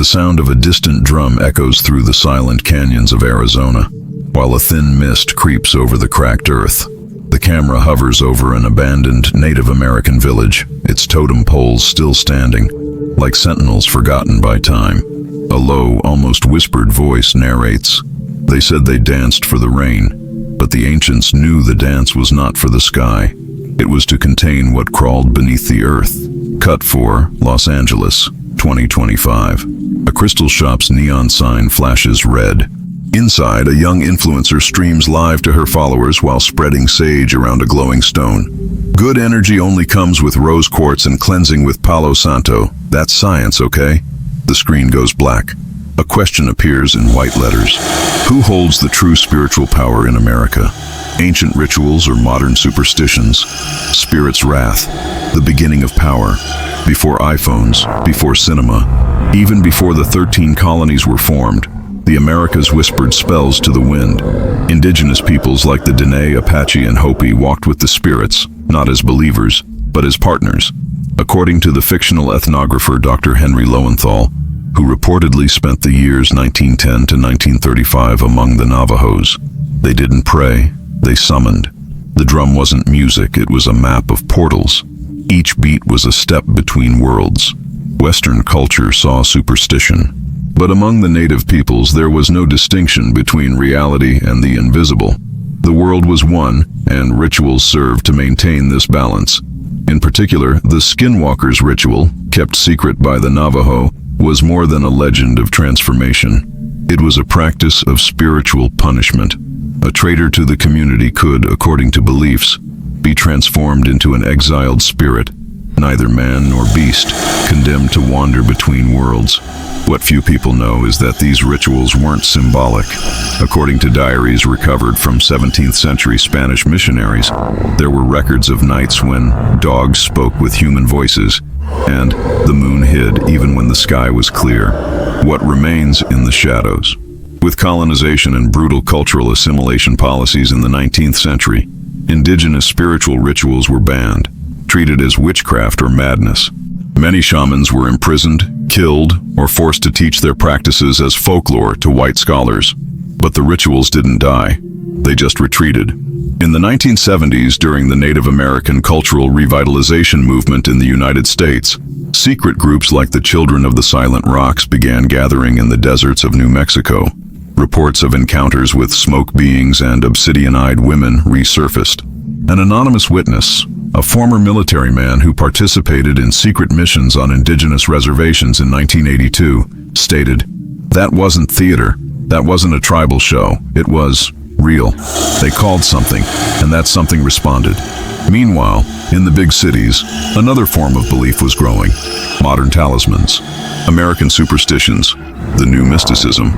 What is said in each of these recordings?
sound of a distant drum echoes through the silent canyons of Arizona, while a thin mist creeps over the cracked earth. The camera hovers over an abandoned Native American village, its totem poles still standing, like sentinels forgotten by time. A low, almost whispered voice narrates. They said they danced for the rain, but the ancients knew the dance was not for the sky. It was to contain what crawled beneath the earth. Cut for Los Angeles, 2025. A crystal shop's neon sign flashes red. Inside, a young influencer streams live to her followers while spreading sage around a glowing stone. Good energy only comes with rose quartz and cleansing with Palo Santo. That's science, okay? The screen goes black. A question appears in white letters. Who holds the true spiritual power in America? Ancient rituals or modern superstitions? Spirit's wrath, the beginning of power. Before iPhones, before cinema, even before the 13 colonies were formed, the Americas whispered spells to the wind. Indigenous peoples like the Dene, Apache, and Hopi walked with the spirits, not as believers, but as partners. According to the fictional ethnographer Dr. Henry Lowenthal, who reportedly spent the years 1910 to 1935 among the Navajos, they didn't pray, they summoned. The drum wasn't music, it was a map of portals. Each beat was a step between worlds. Western culture saw superstition. But among the native peoples, there was no distinction between reality and the invisible. The world was one, and rituals served to maintain this balance. In particular, the Skinwalker's ritual, kept secret by the Navajo, was more than a legend of transformation. It was a practice of spiritual punishment. A traitor to the community could, according to beliefs, be transformed into an exiled spirit, neither man nor beast, condemned to wander between worlds. What few people know is that these rituals weren't symbolic. According to diaries recovered from 17th century Spanish missionaries, there were records of nights when dogs spoke with human voices, and the moon hid even when the sky was clear. What remains in the shadows? With colonization and brutal cultural assimilation policies in the 19th century, indigenous spiritual rituals were banned, treated as witchcraft or madness. Many shamans were imprisoned, killed, or forced to teach their practices as folklore to white scholars. But the rituals didn't die. They just retreated. In the 1970s, during the Native American cultural revitalization movement in the United States, secret groups like the Children of the Silent Rocks began gathering in the deserts of New Mexico. Reports of encounters with smoke beings and obsidian-eyed women resurfaced. An anonymous witness, a former military man who participated in secret missions on indigenous reservations in 1982, stated, "That wasn't theater. That wasn't a tribal show. It was real. They called something, and that something responded." Meanwhile, in the big cities, another form of belief was growing. Modern talismans, American superstitions, the new mysticism.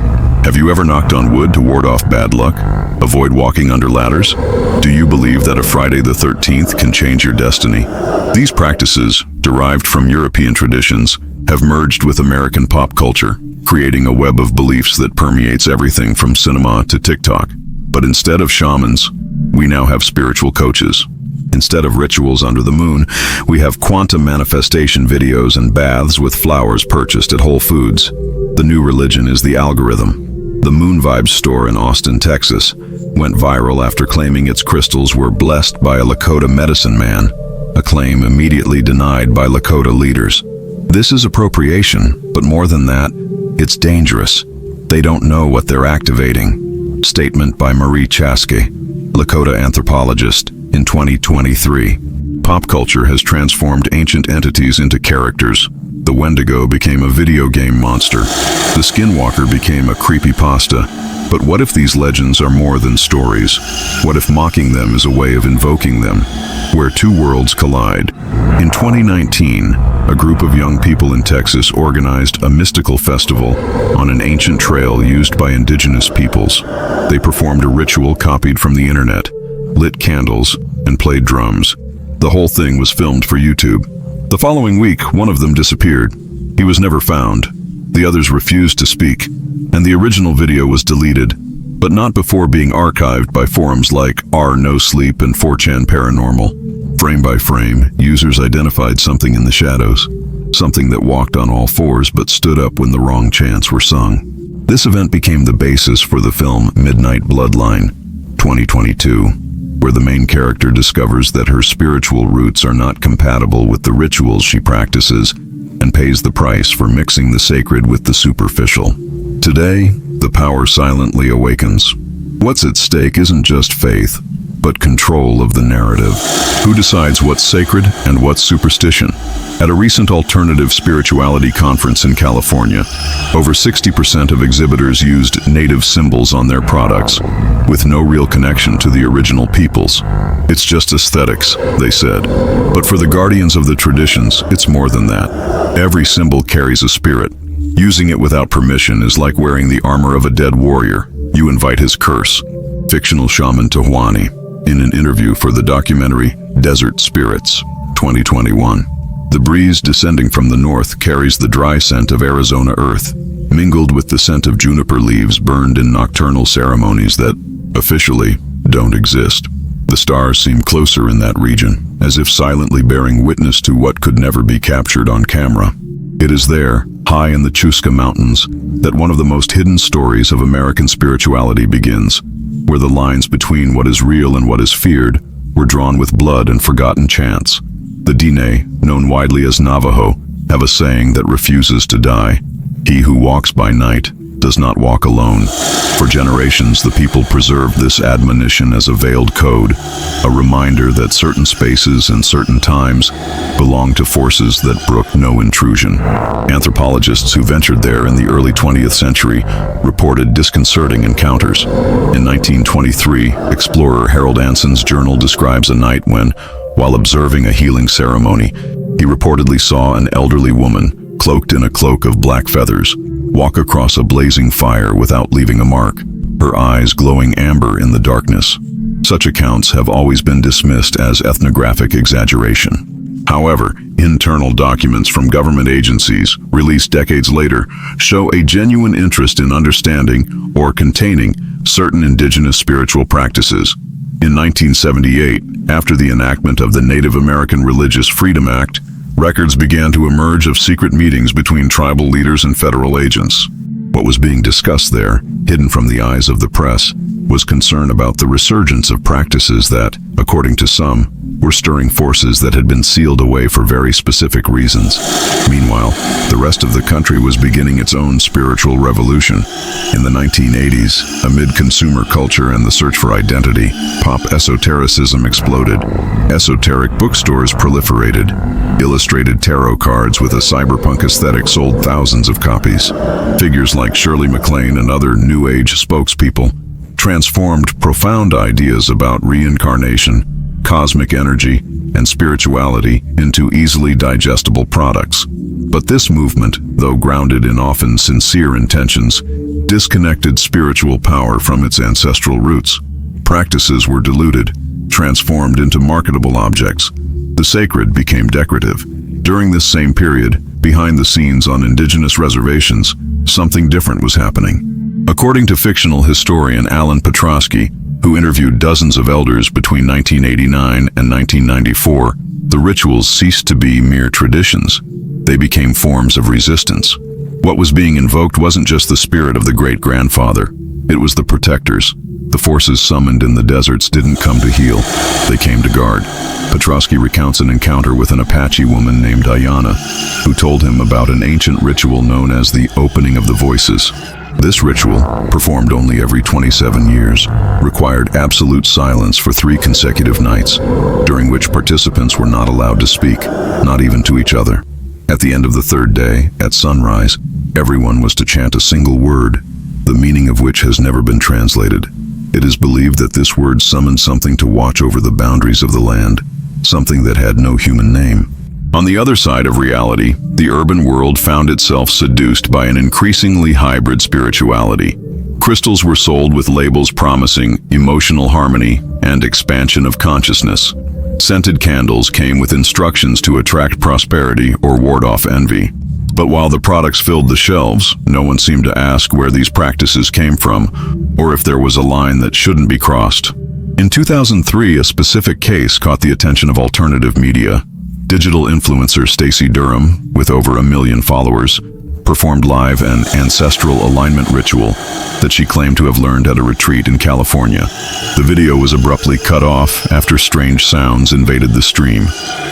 Have you ever knocked on wood to ward off bad luck? Avoid walking under ladders? Do you believe that a Friday the 13th can change your destiny? These practices, derived from European traditions, have merged with American pop culture, creating a web of beliefs that permeates everything from cinema to TikTok. But instead of shamans, we now have spiritual coaches. Instead of rituals under the moon, we have quantum manifestation videos and baths with flowers purchased at Whole Foods. The new religion is the algorithm. The Moon Vibes store in Austin, Texas, went viral after claiming its crystals were blessed by a Lakota medicine man, a claim immediately denied by Lakota leaders. This is appropriation, but more than that, it's dangerous. They don't know what they're activating. Statement by Marie Chaske, Lakota anthropologist, in 2023. Pop culture has transformed ancient entities into characters. The Wendigo became a video game monster. The Skinwalker became a creepypasta. But what if these legends are more than stories? What if mocking them is a way of invoking them? Where two worlds collide. In 2019, a group of young people in Texas organized a mystical festival on an ancient trail used by indigenous peoples. They performed a ritual copied from the internet, lit candles, and played drums. The whole thing was filmed for YouTube. The following week, one of them disappeared. He was never found. The others refused to speak, and the original video was deleted, but not before being archived by forums like r/NoSleep and 4chan Paranormal. Frame by frame, users identified something in the shadows. something that walked on all fours but stood up when the wrong chants were sung. This event became the basis for the film Midnight Bloodline, 2022, where the main character discovers that her spiritual roots are not compatible with the rituals she practices and pays the price for mixing the sacred with the superficial. Today, the power silently awakens. What's at stake isn't just faith, but control of the narrative. Who decides what's sacred and what's superstition? At a recent alternative spirituality conference in California, over 60% of exhibitors used native symbols on their products, with no real connection to the original peoples. It's just aesthetics, they said. But for the guardians of the traditions, it's more than that. Every symbol carries a spirit. Using it without permission is like wearing the armor of a dead warrior. You invite his curse. Fictional shaman Tehuani, in an interview for the documentary Desert Spirits, 2021. The breeze descending from the north carries the dry scent of Arizona earth, mingled with the scent of juniper leaves burned in nocturnal ceremonies that, officially, don't exist. The stars seem closer in that region, as if silently bearing witness to what could never be captured on camera. It is there, high in the Chusca Mountains, that one of the most hidden stories of American spirituality begins, where the lines between what is real and what is feared were drawn with blood and forgotten chants. The Diné, known widely as Navajo, have a saying that refuses to die. He who walks by night does not walk alone. For generations, the people preserved this admonition as a veiled code, a reminder that certain spaces and certain times belong to forces that brook no intrusion. Anthropologists who ventured there in the early 20th century reported disconcerting encounters. In 1923, explorer Harold Anson's journal describes a night when, while observing a healing ceremony, he reportedly saw an elderly woman, cloaked in a cloak of black feathers, walk across a blazing fire without leaving a mark, her eyes glowing amber in the darkness. Such accounts have always been dismissed as ethnographic exaggeration. However, internal documents from government agencies, released decades later, show a genuine interest in understanding or containing certain indigenous spiritual practices. In 1978, after the enactment of the Native American Religious Freedom Act, records began to emerge of secret meetings between tribal leaders and federal agents. What was being discussed there, hidden from the eyes of the press, was concern about the resurgence of practices that, according to some, were stirring forces that had been sealed away for very specific reasons. Meanwhile, the rest of the country was beginning its own spiritual revolution. In the 1980s, amid consumer culture and the search for identity, pop esotericism exploded. Esoteric bookstores proliferated. Illustrated tarot cards with a cyberpunk aesthetic sold thousands of copies. Figures like Shirley MacLaine and other New Age spokespeople transformed profound ideas about reincarnation, cosmic energy, and spirituality into easily digestible products. But this movement, though grounded in often sincere intentions, disconnected spiritual power from its ancestral roots. Practices were diluted, transformed into marketable objects. The sacred became decorative. During this same period, behind the scenes on indigenous reservations, something different was happening. According to fictional historian Alan Petrosky, who interviewed dozens of elders between 1989 and 1994, the rituals ceased to be mere traditions. They became forms of resistance. What was being invoked wasn't just the spirit of the great-grandfather. It was the protectors. The forces summoned in the deserts didn't come to heal. They came to guard. Petrosky recounts an encounter with an Apache woman named Ayana, who told him about an ancient ritual known as the opening of the voices. This ritual, performed only every 27 years, required absolute silence for 3 consecutive nights, during which participants were not allowed to speak, not even to each other. At the end of the 3rd day, at sunrise, everyone was to chant a single word, the meaning of which has never been translated. It is believed that this word summoned something to watch over the boundaries of the land, something that had no human name. On the other side of reality, the urban world found itself seduced by an increasingly hybrid spirituality. Crystals were sold with labels promising emotional harmony and expansion of consciousness. Scented candles came with instructions to attract prosperity or ward off envy. But while the products filled the shelves, no one seemed to ask where these practices came from, or if there was a line that shouldn't be crossed. In 2003, a specific case caught the attention of alternative media. Digital influencer Stacey Durham, with over 1 million followers, performed live an ancestral alignment ritual that she claimed to have learned at a retreat in California. The video was abruptly cut off after strange sounds invaded the stream.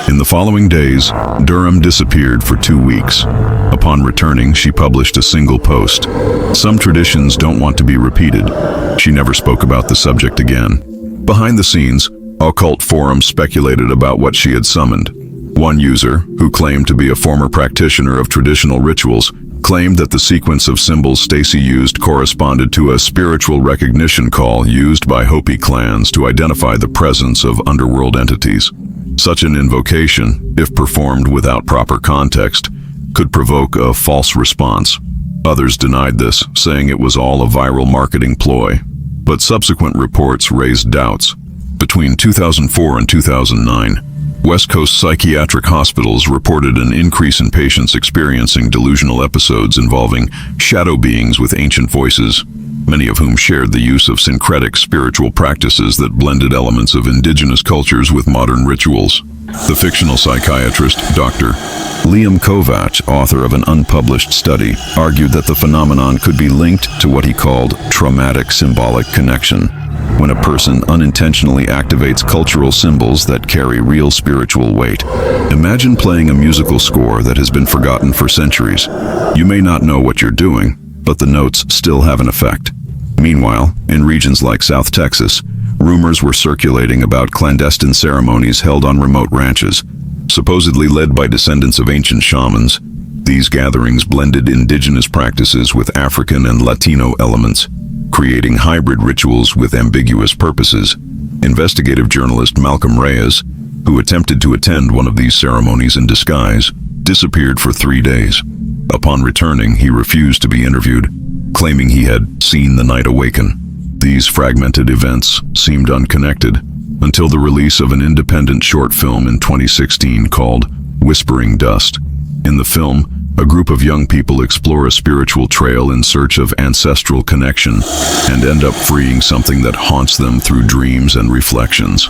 In the following days, Durham disappeared for 2 weeks. Upon returning, she published a single post. Some traditions don't want to be repeated. She never spoke about the subject again. Behind the scenes, occult forums speculated about what she had summoned. One user, who claimed to be a former practitioner of traditional rituals, claimed that the sequence of symbols Stacey used corresponded to a spiritual recognition call used by Hopi clans to identify the presence of underworld entities. Such an invocation, if performed without proper context, could provoke a false response. Others denied this, saying it was all a viral marketing ploy. But subsequent reports raised doubts. Between 2004 and 2009, West Coast psychiatric hospitals reported an increase in patients experiencing delusional episodes involving shadow beings with ancient voices, many of whom shared the use of syncretic spiritual practices that blended elements of indigenous cultures with modern rituals. The fictional psychiatrist, Dr. Liam Kovacs, author of an unpublished study, argued that the phenomenon could be linked to what he called traumatic symbolic connection, when a person unintentionally activates cultural symbols that carry real spiritual weight. Imagine playing a musical score that has been forgotten for centuries. You may not know what you're doing, but the notes still have an effect. Meanwhile, in regions like South Texas, rumors were circulating about clandestine ceremonies held on remote ranches, supposedly led by descendants of ancient shamans. These gatherings blended indigenous practices with African and Latino elements, creating hybrid rituals with ambiguous purposes. Investigative journalist Malcolm Reyes, who attempted to attend one of these ceremonies in disguise, disappeared for 3 days. Upon returning, he refused to be interviewed, claiming he had seen the night awaken. These fragmented events seemed unconnected until the release of an independent short film in 2016 called Whispering Dust. In the film, a group of young people explore a spiritual trail in search of ancestral connection and end up freeing something that haunts them through dreams and reflections.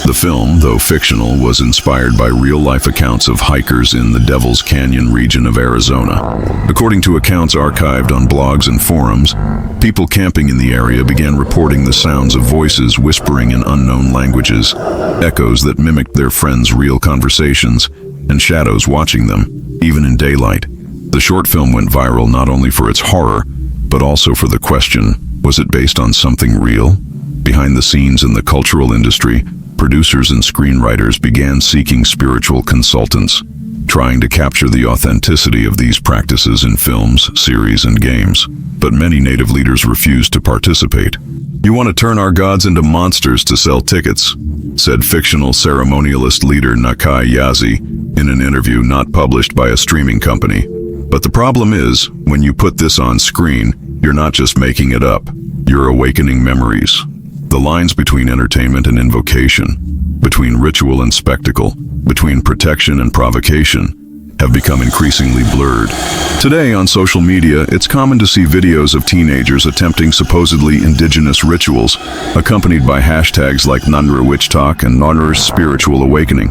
The film, though fictional, was inspired by real-life accounts of hikers in the Devil's Canyon region of Arizona. According to accounts archived on blogs and forums, people camping in the area began reporting the sounds of voices whispering in unknown languages, echoes that mimicked their friends' real conversations, and shadows watching them, even in daylight. The short film went viral not only for its horror, but also for the question, was it based on something real? Behind the scenes in the cultural industry, producers and screenwriters began seeking spiritual consultants, trying to capture the authenticity of these practices in films, series, and games. But many native leaders refused to participate. "You want to turn our gods into monsters to sell tickets," said fictional ceremonialist leader Nakai Yazi in an interview not published by a streaming company. But the problem is, when you put this on screen, you're not just making it up. You're awakening memories. The lines between entertainment and invocation, between ritual and spectacle, between protection and provocation, have become increasingly blurred. Today, on social media, it's common to see videos of teenagers attempting supposedly indigenous rituals, accompanied by hashtags like Nunra Witch Talk and Nunra Spiritual Awakening.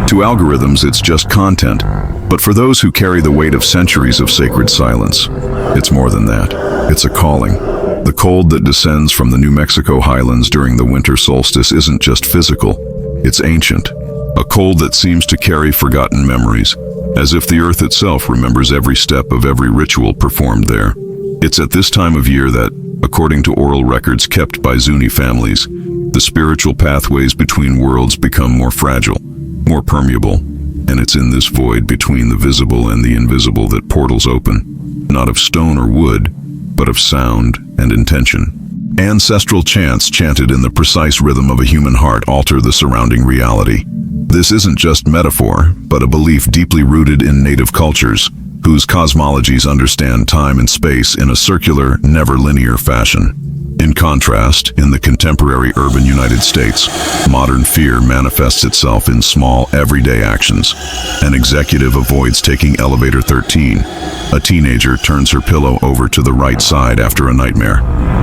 To algorithms, it's just content, but for those who carry the weight of centuries of sacred silence, it's more than that. It's a calling. The cold that descends from the New Mexico highlands during the winter solstice isn't just physical, it's ancient. A cold that seems to carry forgotten memories, as if the earth itself remembers every step of every ritual performed there. It's at this time of year that, according to oral records kept by Zuni families, the spiritual pathways between worlds become more fragile, more permeable, and it's in this void between the visible and the invisible that portals open, not of stone or wood, but of sound and intention. Ancestral chants chanted in the precise rhythm of a human heart alter the surrounding reality. This isn't just metaphor, but a belief deeply rooted in native cultures, whose cosmologies understand time and space in a circular, never linear fashion. In contrast, in the contemporary urban United States, modern fear manifests itself in small, everyday actions. An executive avoids taking elevator 13. A teenager turns her pillow over to the right side after a nightmare.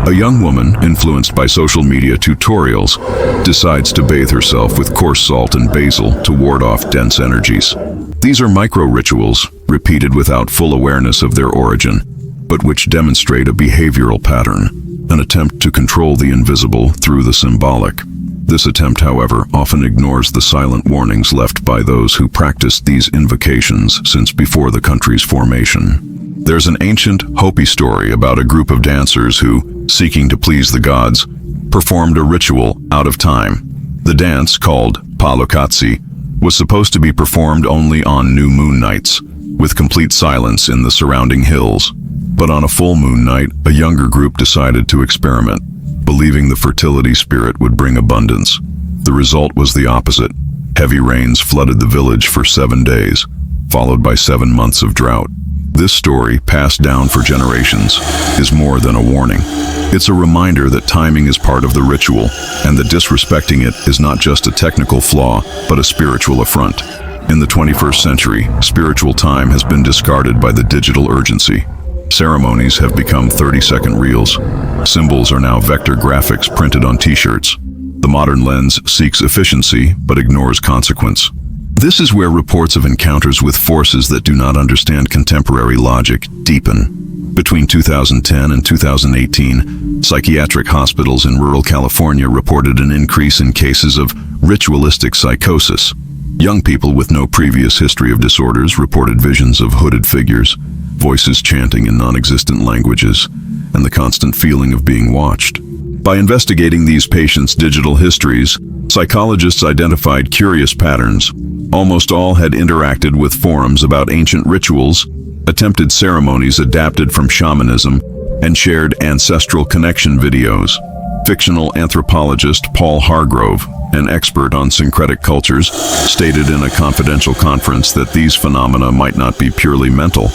A young woman, influenced by social media tutorials, decides to bathe herself with coarse salt and basil to ward off dense energies. These are micro-rituals, repeated without full awareness of their origin, but which demonstrate a behavioral pattern, an attempt to control the invisible through the symbolic. This attempt, however, often ignores the silent warnings left by those who practiced these invocations since before the country's formation. There's an ancient Hopi story about a group of dancers who, seeking to please the gods, performed a ritual out of time. The dance, called Palokatsi, was supposed to be performed only on new moon nights, with complete silence in the surrounding hills. But on a full moon night, a younger group decided to experiment, believing the fertility spirit would bring abundance. The result was the opposite. Heavy rains flooded the village for 7 days, followed by 7 months of drought. This story, passed down for generations, is more than a warning. It's a reminder that timing is part of the ritual, and that disrespecting it is not just a technical flaw, but a spiritual affront. In the 21st century, spiritual time has been discarded by the digital urgency. Ceremonies have become 30-second reels. Symbols are now vector graphics printed on t-shirts. The modern lens seeks efficiency, but ignores consequence. This is where reports of encounters with forces that do not understand contemporary logic deepen. Between 2010 and 2018, psychiatric hospitals in rural California reported an increase in cases of ritualistic psychosis. Young people with no previous history of disorders reported visions of hooded figures, voices chanting in non-existent languages, and the constant feeling of being watched. By investigating these patients' digital histories, psychologists identified curious patterns. Almost all had interacted with forums about ancient rituals, attempted ceremonies adapted from shamanism, and shared ancestral connection videos. Fictional anthropologist Paul Hargrove, an expert on syncretic cultures, stated in a confidential conference that these phenomena might not be purely mental.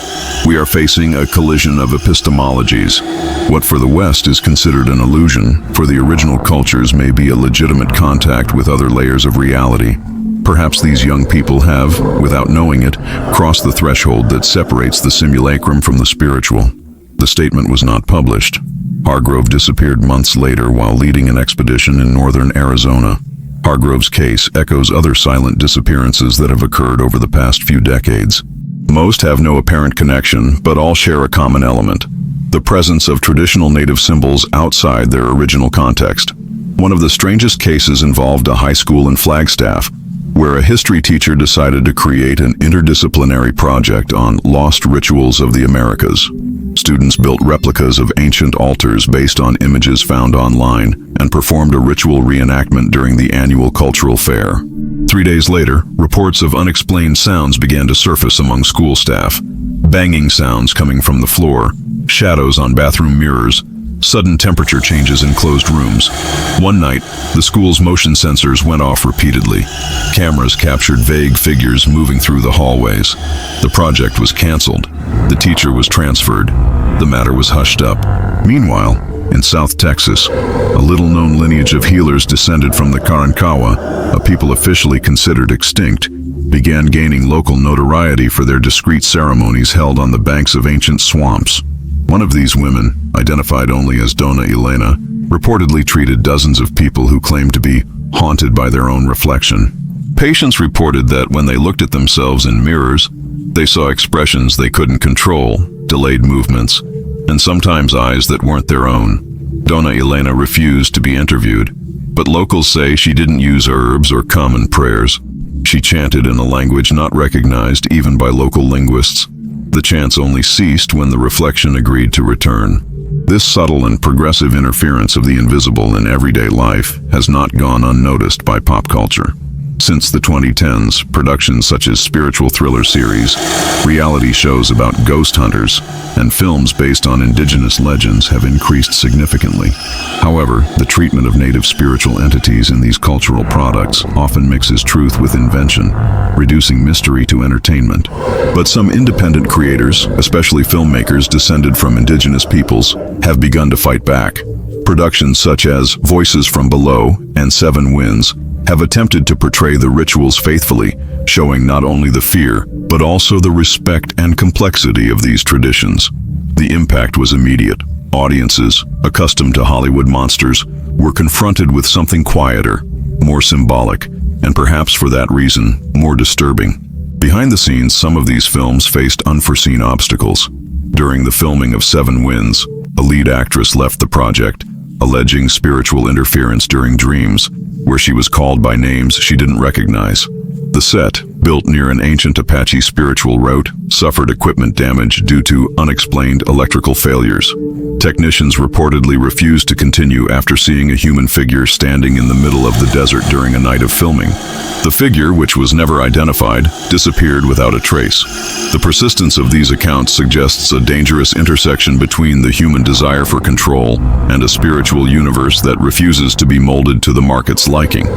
We are facing a collision of epistemologies. What for the West is considered an illusion, for the original cultures may be a legitimate contact with other layers of reality. Perhaps these young people have, without knowing it, crossed the threshold that separates the simulacrum from the spiritual. The statement was not published. Hargrove disappeared months later while leading an expedition in northern Arizona. Hargrove's case echoes other silent disappearances that have occurred over the past few decades. Most have no apparent connection, but all share a common element: the presence of traditional native symbols outside their original context. One of the strangest cases involved a high school in Flagstaff, where a history teacher decided to create an interdisciplinary project on lost rituals of the Americas. Students built replicas of ancient altars based on images found online and performed a ritual reenactment during the annual cultural fair. 3 days later, reports of unexplained sounds began to surface among school staff. Banging sounds coming from the floor, shadows on bathroom mirrors, sudden temperature changes in closed rooms. One night, the school's motion sensors went off repeatedly. Cameras captured vague figures moving through the hallways. The project was canceled. The teacher was transferred. The matter was hushed up. Meanwhile, in South Texas, a little-known lineage of healers descended from the Karankawa, a people officially considered extinct, began gaining local notoriety for their discreet ceremonies held on the banks of ancient swamps. One of these women, identified only as Dona Elena, reportedly treated dozens of people who claimed to be haunted by their own reflection. Patients reported that when they looked at themselves in mirrors, they saw expressions they couldn't control, delayed movements, and sometimes eyes that weren't their own. Dona Elena refused to be interviewed, but locals say she didn't use herbs or common prayers. She chanted in a language not recognized even by local linguists. The chants only ceased when the reflection agreed to return. This subtle and progressive interference of the invisible in everyday life has not gone unnoticed by pop culture. Since the 2010s, productions such as spiritual thriller series, reality shows about ghost hunters, and films based on indigenous legends have increased significantly. However, the treatment of native spiritual entities in these cultural products often mixes truth with invention, reducing mystery to entertainment. But some independent creators, especially filmmakers descended from indigenous peoples, have begun to fight back. Productions such as Voices from Below and Seven Winds have attempted to portray the rituals faithfully, showing not only the fear, but also the respect and complexity of these traditions. The impact was immediate. Audiences, accustomed to Hollywood monsters, were confronted with something quieter, more symbolic, and perhaps for that reason, more disturbing. Behind the scenes, some of these films faced unforeseen obstacles. During the filming of Seven Winds, a lead actress left the project, alleging spiritual interference during dreams, where she was called by names she didn't recognize. The set, built near an ancient Apache spiritual route, suffered equipment damage due to unexplained electrical failures. Technicians reportedly refused to continue after seeing a human figure standing in the middle of the desert during a night of filming. The figure, which was never identified, disappeared without a trace. The persistence of these accounts suggests a dangerous intersection between the human desire for control and a spiritual universe that refuses to be molded to the market's liking.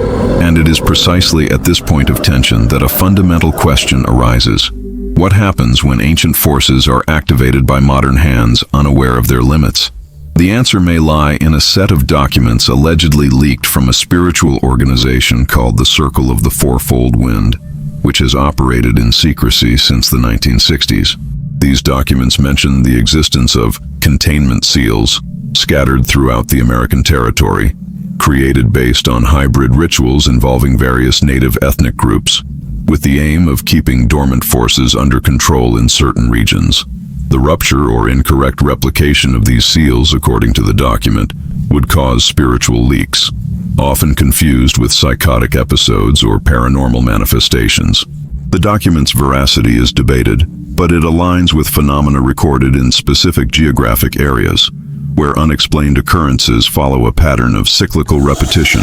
And it is precisely at this point of tension that a fundamental question arises. What happens when ancient forces are activated by modern hands unaware of their limits? The answer may lie in a set of documents allegedly leaked from a spiritual organization called the Circle of the Fourfold Wind, which has operated in secrecy since the 1960s. These documents mention the existence of containment seals scattered throughout the American territory, created based on hybrid rituals involving various native ethnic groups, with the aim of keeping dormant forces under control in certain regions. The rupture or incorrect replication of these seals, according to the document, would cause spiritual leaks, often confused with psychotic episodes or paranormal manifestations. The document's veracity is debated, but it aligns with phenomena recorded in specific geographic areas, where unexplained occurrences follow a pattern of cyclical repetition: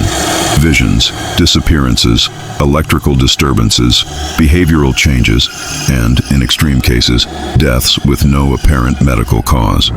visions, disappearances, electrical disturbances, behavioral changes, and, in extreme cases, deaths with no apparent medical cause.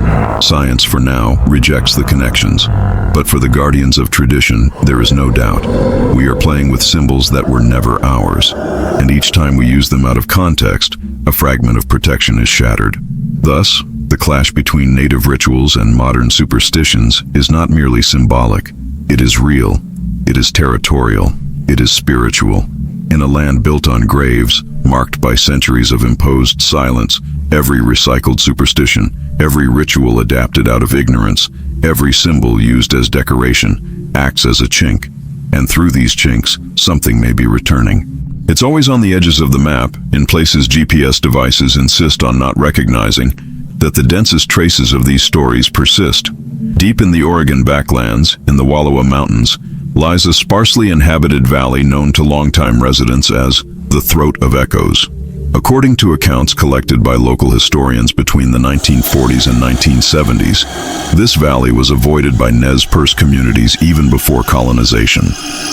Science, for now, rejects the connections, but for the guardians of tradition, there is no doubt. We are playing with symbols that were never ours, and each time we use them out of context, a fragment of protection is shattered. Thus, the clash between native rituals and modern superstitions is not merely symbolic. It is real. It is territorial. It is spiritual. In a land built on graves, marked by centuries of imposed silence, every recycled superstition, every ritual adapted out of ignorance, every symbol used as decoration, acts as a chink. And through these chinks, something may be returning. It's always on the edges of the map, in places GPS devices insist on not recognizing, that the densest traces of these stories persist. Deep in the Oregon backlands, in the Wallowa Mountains, lies a sparsely inhabited valley known to longtime residents as the Throat of Echoes. According to accounts collected by local historians between the 1940s and 1970s, this valley was avoided by Nez Perce communities even before colonization,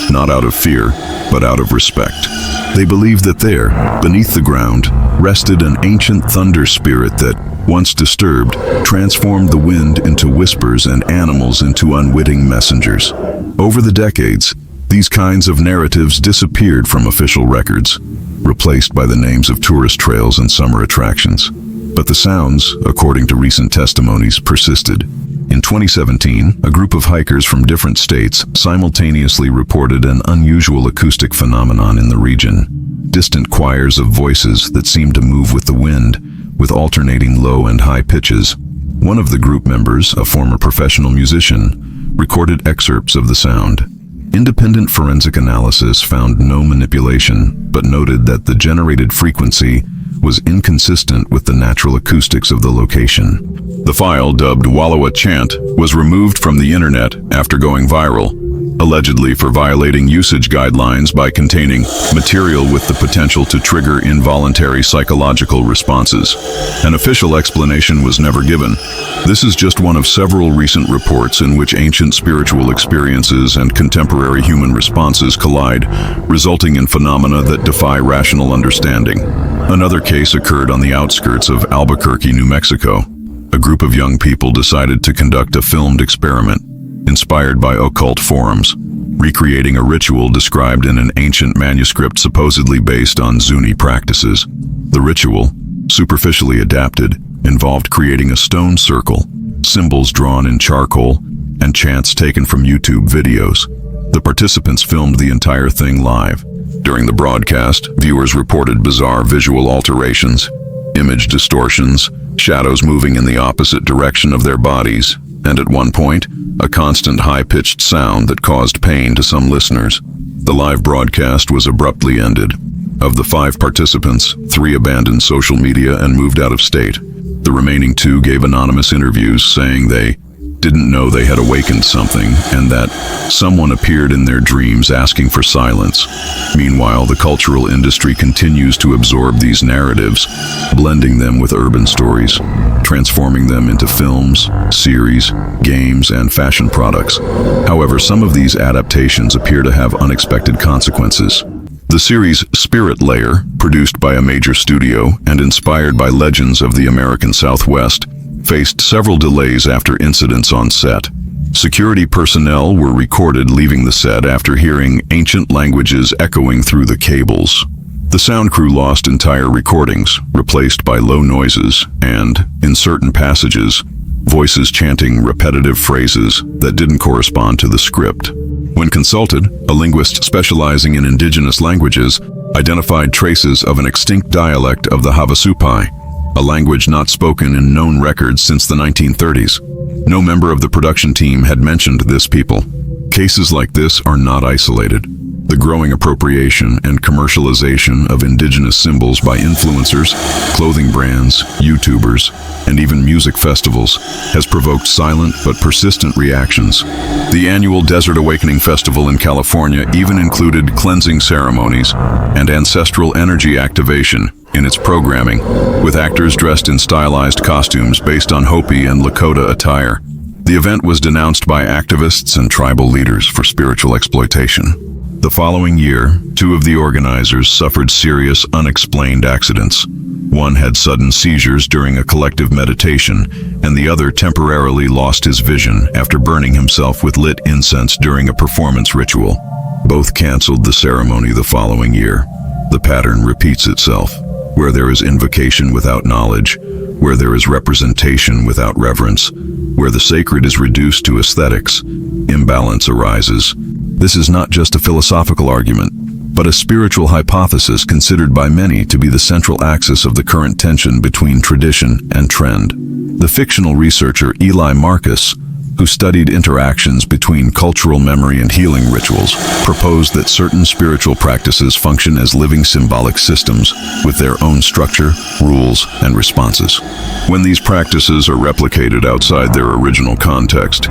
not out of fear, but out of respect. They believed that there, beneath the ground, rested an ancient thunder spirit that, once disturbed, transformed the wind into whispers and animals into unwitting messengers. Over the decades, these kinds of narratives disappeared from official records, replaced by the names of tourist trails and summer attractions. But the sounds, according to recent testimonies, persisted. In 2017, a group of hikers from different states simultaneously reported an unusual acoustic phenomenon in the region: distant choirs of voices that seemed to move with the wind, with alternating low and high pitches. One of the group members, a former professional musician, recorded excerpts of the sound. Independent forensic analysis found no manipulation, but noted that the generated frequency was inconsistent with the natural acoustics of the location. The file, dubbed Wallowa Chant, was removed from the internet after going viral, allegedly for violating usage guidelines by containing material with the potential to trigger involuntary psychological responses. An official explanation was never given. This is just one of several recent reports in which ancient spiritual experiences and contemporary human responses collide, resulting in phenomena that defy rational understanding. Another case occurred on the outskirts of Albuquerque, New Mexico. A group of young people decided to conduct a filmed experiment, inspired by occult forums, recreating a ritual described in an ancient manuscript supposedly based on Zuni practices. The ritual, superficially adapted, involved creating a stone circle, symbols drawn in charcoal, and chants taken from YouTube videos. The participants filmed the entire thing live. During the broadcast, viewers reported bizarre visual alterations, image distortions, shadows moving in the opposite direction of their bodies, and at one point, a constant high-pitched sound that caused pain to some listeners. The live broadcast was abruptly ended. Of the 5 participants, 3 abandoned social media and moved out of state. The remaining 2 gave anonymous interviews saying they didn't know they had awakened something and that someone appeared in their dreams asking for silence. Meanwhile, the cultural industry continues to absorb these narratives, blending them with urban stories, transforming them into films, series, games, and fashion products. However, some of these adaptations appear to have unexpected consequences. The series Spirit Layer, produced by a major studio and inspired by legends of the American Southwest, faced several delays after incidents on set. Security personnel were recorded leaving the set after hearing ancient languages echoing through the cables. The sound crew lost entire recordings, replaced by low noises and, in certain passages, voices chanting repetitive phrases that didn't correspond to the script. When consulted, a linguist specializing in indigenous languages identified traces of an extinct dialect of the Havasupai, a language not spoken in known records since the 1930s. No member of the production team had mentioned this people. Cases like this are not isolated. The growing appropriation and commercialization of indigenous symbols by influencers, clothing brands, YouTubers, and even music festivals has provoked silent but persistent reactions. The annual Desert Awakening Festival in California even included cleansing ceremonies and ancestral energy activation in its programming, with actors dressed in stylized costumes based on Hopi and Lakota attire. The event was denounced by activists and tribal leaders for spiritual exploitation. The following year, 2 of the organizers suffered serious, unexplained accidents. One had sudden seizures during a collective meditation, and the other temporarily lost his vision after burning himself with lit incense during a performance ritual. Both canceled the ceremony the following year. The pattern repeats itself. Where there is invocation without knowledge, where there is representation without reverence, where the sacred is reduced to aesthetics, imbalance arises. This is not just a philosophical argument, but a spiritual hypothesis considered by many to be the central axis of the current tension between tradition and trend. The fictional researcher Eli Marcus, who studied interactions between cultural memory and healing rituals, proposed that certain spiritual practices function as living symbolic systems with their own structure, rules, and responses. When these practices are replicated outside their original context,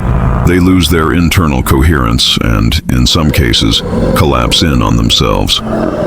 they lose their internal coherence and, in some cases, collapse in on themselves.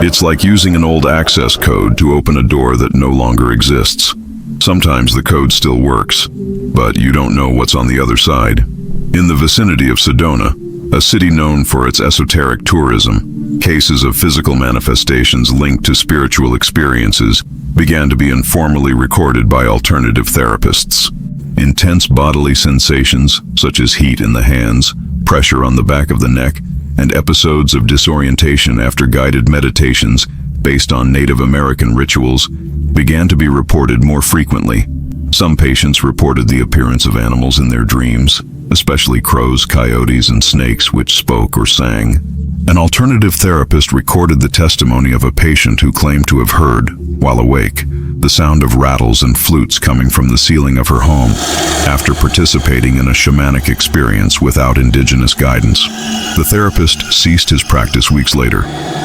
It's like using an old access code to open a door that no longer exists. Sometimes the code still works, but you don't know what's on the other side. In the vicinity of Sedona, a city known for its esoteric tourism, cases of physical manifestations linked to spiritual experiences began to be informally recorded by alternative therapists. Intense bodily sensations, such as heat in the hands, pressure on the back of the neck, and episodes of disorientation after guided meditations based on Native American rituals, began to be reported more frequently. Some patients reported the appearance of animals in their dreams, especially crows, coyotes, and snakes which spoke or sang. An alternative therapist recorded the testimony of a patient who claimed to have heard, while awake, the sound of rattles and flutes coming from the ceiling of her home after participating in a shamanic experience without indigenous guidance. The therapist ceased his practice weeks later.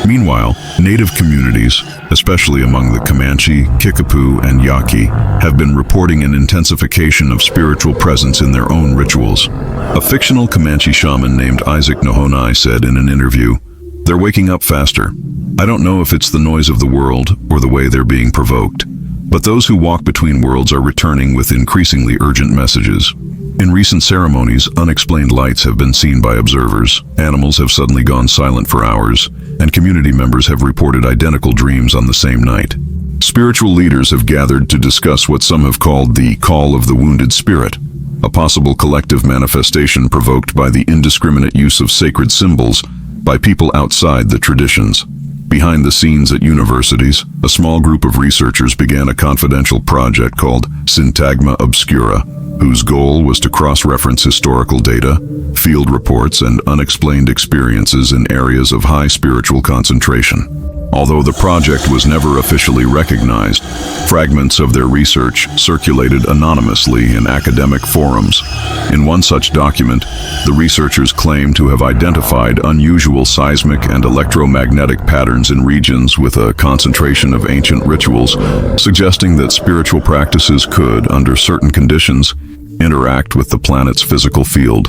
Meanwhile, Native communities, especially among the Comanche, Kickapoo, and Yaqui, have been reporting an intensification of spiritual presence in their own rituals. A fictional Comanche shaman named Isaac Nohonai said in an interview, "They're waking up faster. I don't know if it's the noise of the world or the way they're being provoked, but those who walk between worlds are returning with increasingly urgent messages." In recent ceremonies, unexplained lights have been seen by observers, animals have suddenly gone silent for hours, and community members have reported identical dreams on the same night. Spiritual leaders have gathered to discuss what some have called the call of the wounded spirit, a possible collective manifestation provoked by the indiscriminate use of sacred symbols by people outside the traditions. Behind the scenes at universities, a small group of researchers began a confidential project called Syntagma Obscura, whose goal was to cross-reference historical data, field reports, and unexplained experiences in areas of high spiritual concentration. Although the project was never officially recognized, fragments of their research circulated anonymously in academic forums. In one such document, the researchers claim to have identified unusual seismic and electromagnetic patterns in regions with a concentration of ancient rituals, suggesting that spiritual practices could, under certain conditions, interact with the planet's physical field.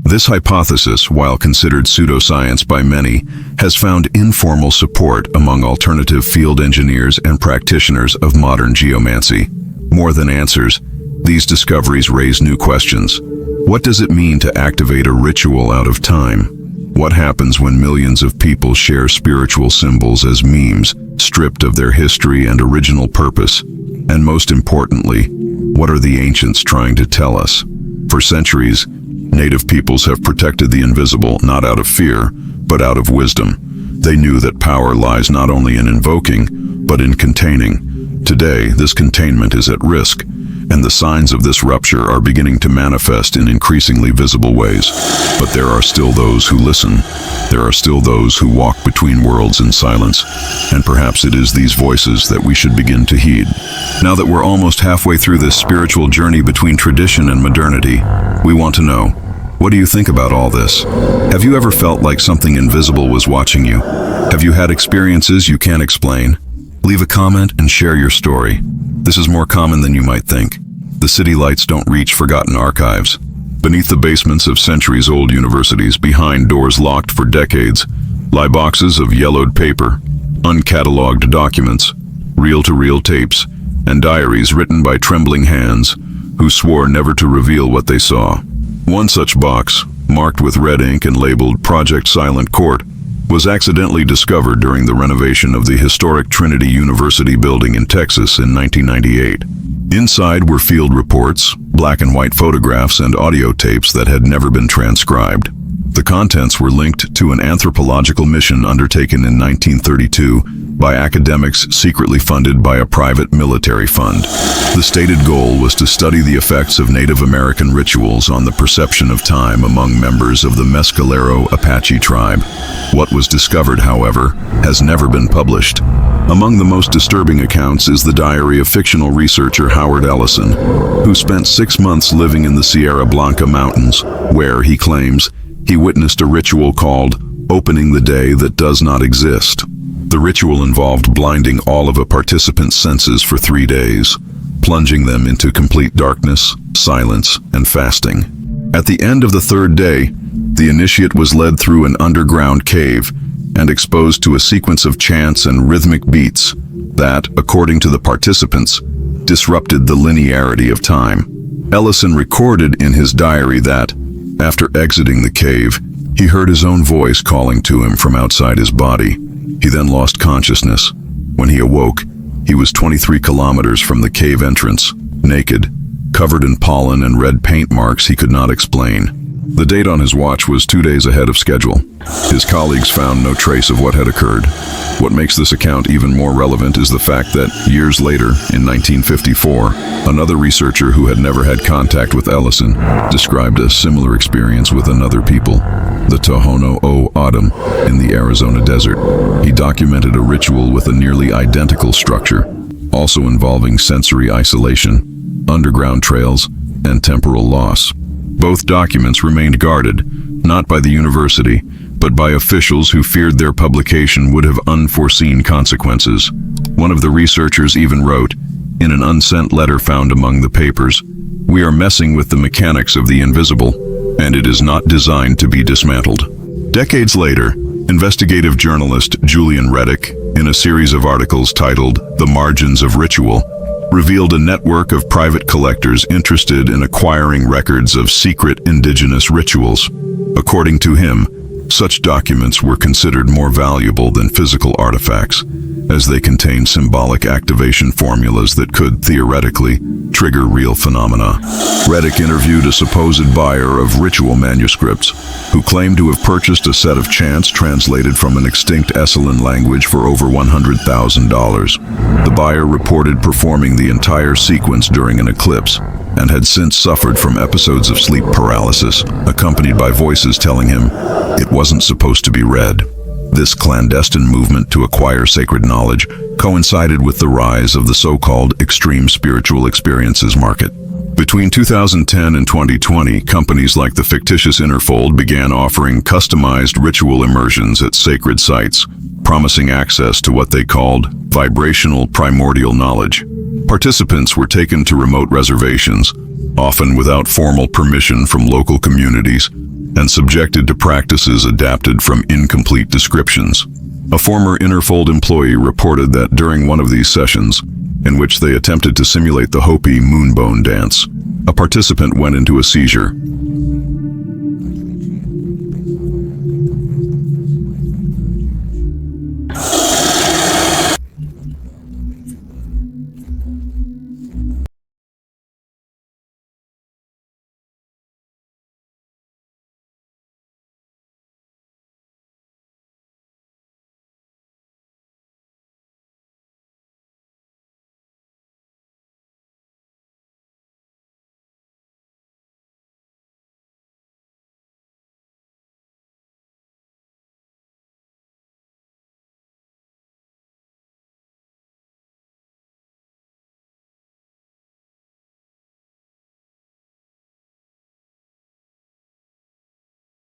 This hypothesis, while considered pseudoscience by many, has found informal support among alternative field engineers and practitioners of modern geomancy. More than answers, these discoveries raise new questions. What does it mean to activate a ritual out of time? What happens when millions of people share spiritual symbols as memes, stripped of their history and original purpose? And most importantly, what are the ancients trying to tell us? For centuries, Native peoples have protected the invisible, not out of fear, but out of wisdom. They knew that power lies not only in invoking, but in containing. Today, this containment is at risk, and the signs of this rupture are beginning to manifest in increasingly visible ways. But there are still those who listen. There are still those who walk between worlds in silence, and perhaps it is these voices that we should begin to heed. Now that we're almost halfway through this spiritual journey between tradition and modernity, we want to know, what do you think about all this? Have you ever felt like something invisible was watching you? Have you had experiences you can't explain? Leave a comment and share your story. This is more common than you might think. The city lights don't reach forgotten archives. Beneath the basements of centuries-old universities, behind doors locked for decades, lie boxes of yellowed paper, uncatalogued documents, reel-to-reel tapes, and diaries written by trembling hands who swore never to reveal what they saw. One such box, marked with red ink and labeled Project Silent Court, was accidentally discovered during the renovation of the historic Trinity University building in Texas in 1998. Inside were field reports, black and white photographs, and audio tapes that had never been transcribed. The contents were linked to an anthropological mission undertaken in 1932 by academics secretly funded by a private military fund. The stated goal was to study the effects of Native American rituals on the perception of time among members of the Mescalero Apache tribe. What was discovered, however, has never been published. Among the most disturbing accounts is the diary of fictional researcher Howard Ellison, who spent 6 months living in the Sierra Blanca Mountains, where, he claims, he witnessed a ritual called opening the day that does not exist. The ritual involved blinding all of a participant's senses for 3 days, plunging them into complete darkness, silence, and fasting. At the end of the 3rd day, the initiate was led through an underground cave and exposed to a sequence of chants and rhythmic beats that, according to the participants, disrupted the linearity of time. Ellison recorded in his diary that, after exiting the cave, he heard his own voice calling to him from outside his body. He then lost consciousness. When he awoke, he was 23 kilometers from the cave entrance, naked, covered in pollen and red paint marks he could not explain. The date on his watch was 2 days ahead of schedule. His colleagues found no trace of what had occurred. What makes this account even more relevant is the fact that, years later, in 1954, another researcher who had never had contact with Ellison described a similar experience with another people, the Tohono O'odham, in the Arizona desert. He documented a ritual with a nearly identical structure, also involving sensory isolation, underground trails, and temporal loss. Both documents remained guarded, not by the university, but by officials who feared their publication would have unforeseen consequences. One of the researchers even wrote, in an unsent letter found among the papers, "We are messing with the mechanics of the invisible, and it is not designed to be dismantled." Decades later, investigative journalist Julian Reddick, in a series of articles titled "The Margins of Ritual," revealed a network of private collectors interested in acquiring records of secret indigenous rituals. According to him, such documents were considered more valuable than physical artifacts, as they contained symbolic activation formulas that could, theoretically, trigger real phenomena. Reddick interviewed a supposed buyer of ritual manuscripts, who claimed to have purchased a set of chants translated from an extinct Esselen language for over $100,000. The buyer reported performing the entire sequence during an eclipse, and had since suffered from episodes of sleep paralysis, accompanied by voices telling him it wasn't supposed to be read. This clandestine movement to acquire sacred knowledge coincided with the rise of the so-called extreme spiritual experiences market. Between 2010 and 2020, companies like the fictitious Interfold began offering customized ritual immersions at sacred sites, promising access to what they called vibrational primordial knowledge. Participants were taken to remote reservations, often without formal permission from local communities, and subjected to practices adapted from incomplete descriptions. A former Interfold employee reported that during one of these sessions, in which they attempted to simulate the Hopi moonbone dance, a participant went into a seizure,